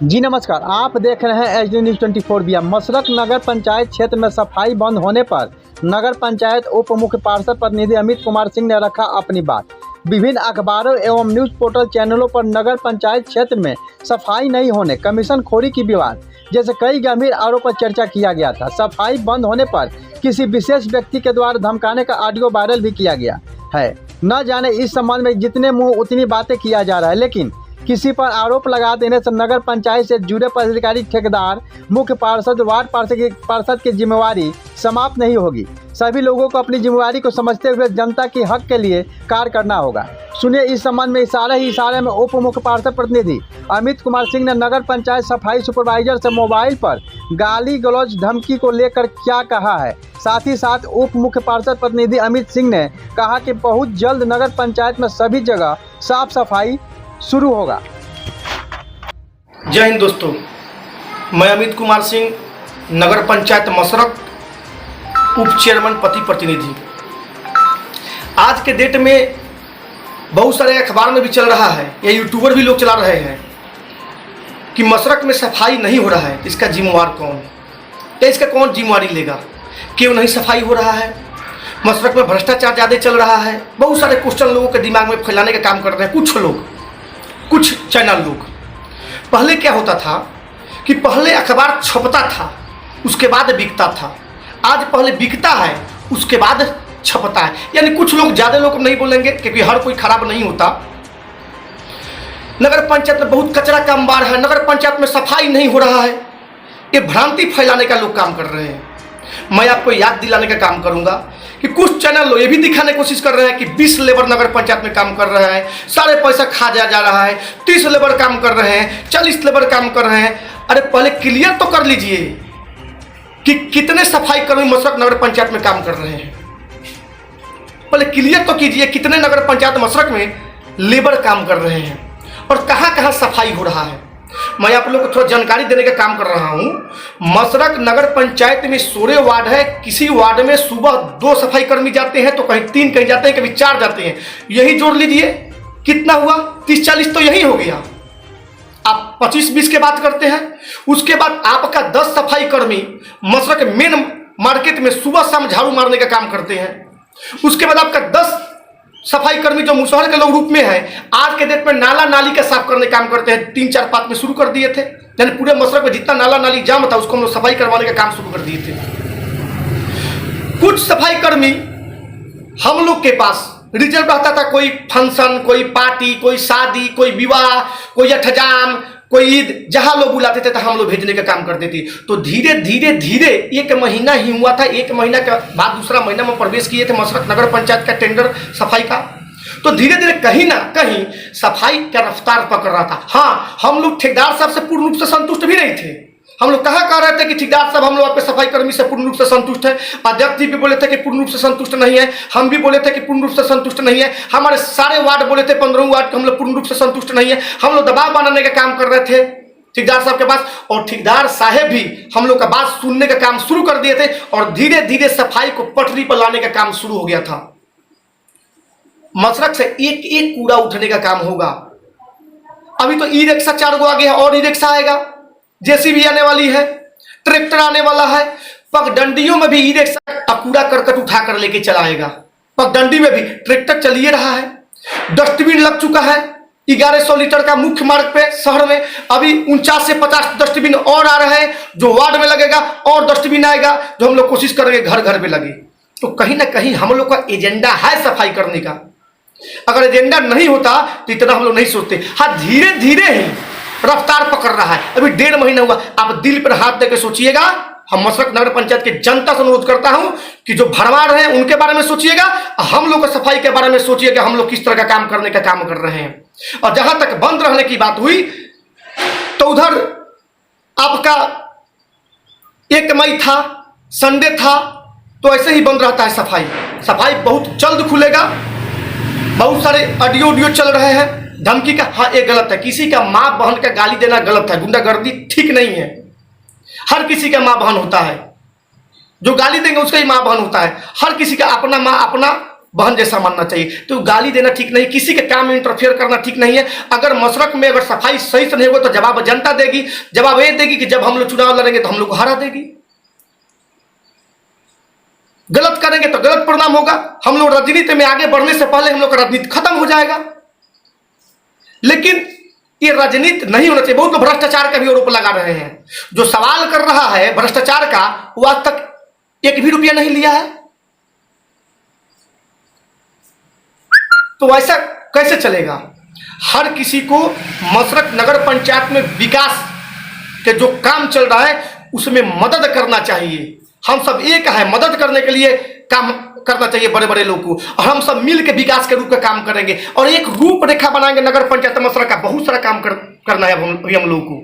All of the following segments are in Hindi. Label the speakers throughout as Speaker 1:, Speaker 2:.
Speaker 1: जी नमस्कार, आप देख रहे हैं HD न्यूज़ 24 बिया। मसरख नगर पंचायत क्षेत्र में सफाई बंद होने पर नगर पंचायत उप मुख्य पार्षद प्रतिनिधि अमित कुमार सिंह ने रखा अपनी बात। विभिन्न अखबारों एवं न्यूज़ पोर्टल चैनलों पर नगर पंचायत क्षेत्र में सफाई नहीं होने, कमीशन खोरी की विवाद जैसे कई गंभीर आरोप पर चर्चा किया गया था। सफाई बंद होने पर किसी विशेष व्यक्ति के द्वारा धमकाने का ऑडियो वायरल भी किया गया है। न जाने इस संबंध में जितने मुँह उतनी बातें किया जा रहा है, लेकिन किसी पर आरोप लगा देने से नगर पंचायत से जुड़े पदाधिकारी, ठेकेदार, मुख्य पार्षद, वार्ड पार्षद की जिम्मेवारी समाप्त नहीं होगी। सभी लोगों को अपनी जिम्मेवारी को समझते हुए जनता के हक के लिए कार्य करना होगा। सुनिए इस संबंध में इशारे में उप मुख्य पार्षद प्रतिनिधि अमित कुमार सिंह ने नगर पंचायत सफाई सुपरवाइजर से मोबाइल पर गाली गलौज धमकी को लेकर क्या कहा है। साथ ही साथ उप मुख्य पार्षद प्रतिनिधि अमित सिंह ने कहा कि बहुत जल्द नगर पंचायत में सभी जगह साफ सफाई शुरू होगा।
Speaker 2: जय हिंद दोस्तों, मैं अमित कुमार सिंह, नगर पंचायत मसरख उप चेयरमैन पति प्रतिनिधि। आज के डेट में बहुत सारे अखबार में भी चल रहा है, या यूट्यूबर भी लोग चला रहे हैं कि मसरख में सफाई नहीं हो रहा है। इसका जिम्मेवार कौन या इसका कौन जिम्मेवारी लेगा? क्यों नहीं सफाई हो रहा है? मसरख में भ्रष्टाचार ज़्यादा चल रहा है। बहुत सारे क्वेश्चन लोगों के दिमाग में फैलाने का काम कर रहे हैं कुछ लोग, कुछ चैनल लोग। पहले क्या होता था कि पहले अखबार छपता था, उसके बाद बिकता था। आज पहले बिकता है, उसके बाद छपता है। यानी कुछ लोग, ज़्यादा लोग नहीं बोलेंगे क्योंकि हर कोई खराब नहीं होता। नगर पंचायत में बहुत कचरा का अंबार है, नगर पंचायत में सफाई नहीं हो रहा है, ये भ्रांति फैलाने का लोग काम कर रहे हैं। मैं आपको याद दिलाने का काम करूंगा कि कुछ चैनल लोग ये भी दिखाने की कोशिश कर रहे हैं कि 20 लेबर नगर पंचायत में काम कर रहा है, सारे पैसा खा जा रहा है, 30 लेबर काम कर रहे हैं, 40 लेबर काम कर रहे हैं। अरे पहले क्लियर तो कर लीजिए कि कितने सफाई कर्मी मसरख नगर पंचायत में काम कर रहे हैं। पहले क्लियर तो कीजिए कितने नगर पंचायत मसरख में लेबर काम कर रहे हैं और कहाँ कहाँ सफाई हो रहा है। मैं आप लोगों को थोड़ा जानकारी देने का काम कर रहा हूं। मसरख नगर पंचायत में 16 वार्ड है। किसी वार्ड में सुबह 2 सफाई कर्मी जाते हैं तो कहीं 3 कहीं जाते हैं, कभी 4 जाते हैं। यही जोड़ लीजिए कितना हुआ, 30-40 तो यही हो गया। आप 25-20 के बात करते हैं, उसके बाद आपका 10 सफाई कर्मी मसरख मेन मार्केट में सुबह शाम झाड़ू मारने का काम करते हैं। उसके बाद आपका 10 सफाई कर्मी जो मुसहर के लोग रूप में है, आज के डेट में नाला नाली का साफ करने काम करते हैं। 3-4 पात में शुरू कर दिए थे, यानी पूरे मसरख में जितना नाला नाली जाम था उसको हम लोग सफाई करवाने का काम शुरू कर दिए थे। कुछ सफाई कर्मी हम लोग के पास रिजर्व रहता था, कोई फंक्शन, कोई पार्टी, कोई शादी, कोई विवाह, कोई अठजाम, कोई ईद, जहां लोग बुलाते थे तो हम लोग भेजने का काम करते थे। तो धीरे धीरे धीरे 1 महीना ही हुआ था, 1 महीना के बाद दूसरा महीना में प्रवेश किए थे मसरख नगर पंचायत का टेंडर सफाई का। तो धीरे धीरे कहीं ना कहीं सफाई का रफ्तार पकड़ रहा था। हाँ, हम लोग ठेकेदार साहब से पूर्ण रूप से संतुष्ट भी नहीं थे। हम लोग कहाँ कह रहे थे कि ठेकेदार साहब हम लोग आपके सफाई कर्मी से पूर्ण रूप से संतुष्ट है। अध्यक्ष जी भी बोले थे कि पूर्ण रूप से संतुष्ट नहीं है, हम भी बोले थे कि पूर्ण रूप से संतुष्ट नहीं है, हमारे सारे वार्ड बोले थे 15 वार्ड के हम लोग पूर्ण रूप से संतुष्ट नहीं है। हम लोग दबाव बनाने का काम कर रहे थे ठेकेदार साहब के पास, और ठेकेदार साहब भी हम लोग का बात सुनने का काम शुरू कर दिए थे और धीरे धीरे सफाई को पटरी पर लाने का काम शुरू हो गया था। मसरख से एक एक कूड़ा उठने का काम होगा। अभी तो ई रिक्शा 4 गो आ गया, और ई रिक्शा आएगा, जेसीबी आने वाली है, ट्रैक्टर आने वाला है। पगडंडियों में भी ई रिक्शा कूड़ा करकट उठा कर लेके चलाएगा। पगडंडी में भी ट्रैक्टर चलिए रहा है। डस्टबिन लग चुका है 1100 लीटर का मुख्य मार्ग पे शहर में। अभी 49 से 50 डस्टबिन और आ रहे हैं, जो वार्ड में लगेगा और डस्टबिन आएगा, जो हम लोग कोशिश करेंगे घर घर पे लगे। तो कहीं ना कहीं हम लोग का एजेंडा है सफाई करने का। अगर एजेंडा नहीं होता तो इतना हम लोग नहीं सोचते। हाँ, धीरे धीरे ही रफ्तार पकड़ रहा है। अभी 1.5 महीना हुआ। आप दिल पर हाथ देकर सोचिएगा। हम मसरख नगर पंचायत की जनता से अनुरोध करता हूं कि जो भरमार रहे हैं उनके बारे में सोचिएगा, हम लोग का सफाई के बारे में सोचिएगा, हम लोग किस तरह का काम करने का काम कर रहे हैं। और जहां तक बंद रहने की बात हुई तो उधर आपका 1 मई था, संडे था, तो ऐसे ही बंद रहता है सफाई। सफाई बहुत जल्द खुलेगा। बहुत सारे ऑडियो चल रहे हैं धमकी का। हाँ, ये गलत है। किसी का माँ बहन का गाली देना गलत है, गुंडागर्दी ठीक नहीं है। हर किसी का माँ बहन होता है, जो गाली देंगे उसका ही माँ बहन होता है। हर किसी का अपना माँ, अपना बहन जैसा मानना चाहिए। तो गाली देना ठीक नहीं, किसी के काम में इंटरफेयर करना ठीक नहीं है। अगर मशरक में अगर सफाई सही से नहीं होगा तो जवाब जनता देगी। जवाब ये देगी कि जब हम लोग चुनाव लड़ेंगे तो हम लोग को हरा देगी, गलत करेंगे तो गलत परिणाम होगा। हम लोग राजनीति में आगे बढ़ने से पहले हम लोग का राजनीति खत्म हो जाएगा। लेकिन ये राजनीति नहीं होना चाहिए। बहुत लोग भ्रष्टाचार का भी आरोप लगा रहे हैं। जो सवाल कर रहा है भ्रष्टाचार का, वो आज तक एक भी रुपया नहीं लिया है। तो ऐसा कैसे चलेगा? हर किसी को मशरक नगर पंचायत में विकास के जो काम चल रहा है उसमें मदद करना चाहिए। हम सब एक है, मदद करने के लिए काम करना चाहिए बड़े बड़े लोग को, और हम सब मिल के विकास के रूप का काम करेंगे और एक रूपरेखा बनाएंगे नगर पंचायत मशरक का। बहुत सारा काम करना है हम लोग को।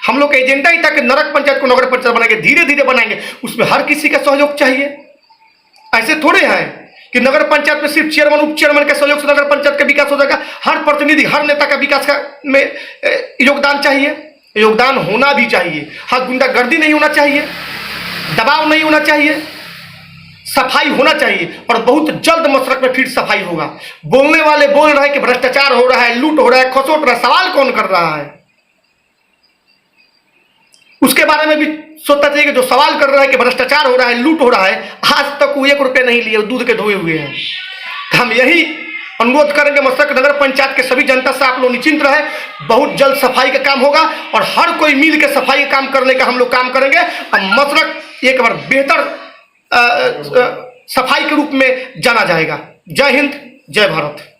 Speaker 2: हम लोग का एजेंडा ही था कि नगर पंचायत को नगर पंचायत बनाएंगे, धीरे धीरे बनाएंगे। उसमें हर किसी का सहयोग चाहिए। ऐसे थोड़े हैं कि नगर पंचायत में सिर्फ चेयरमैन उप चेयरमैन के सहयोग से नगर पंचायत का विकास हो जाएगा। हर प्रतिनिधि, हर नेता का विकास का में योगदान चाहिए, योगदान होना भी चाहिए। हाँ, गुंडागर्दी नहीं होना चाहिए, दबाव नहीं होना चाहिए, सफाई होना चाहिए। और बहुत जल्द मशरक में फिर सफाई होगा। बोलने वाले बोल रहे हैं कि भ्रष्टाचार हो रहा है, लूट हो रहा है, खसोट हो रहा है, सवाल कौन कर रहा है? उसके बारे में भी सोचना चाहिए कि जो सवाल कर रहा है कि भ्रष्टाचार हो रहा है, लूट हो रहा है, आज तक वो 1 रुपया नहीं लिए, दूध के धोए हुए हैं। हम यही अनुरोध करेंगे मशरक नगर पंचायत के सभी जनता से, आप लोग निश्चिंत रहे। बहुत जल्द सफाई का काम होगा और हर कोई मिल के सफाई का काम करने का हम लोग काम करेंगे। और मशरक एक बार बेहतर सफाई के रूप में जाना जाएगा। जय हिंद, जय भारत।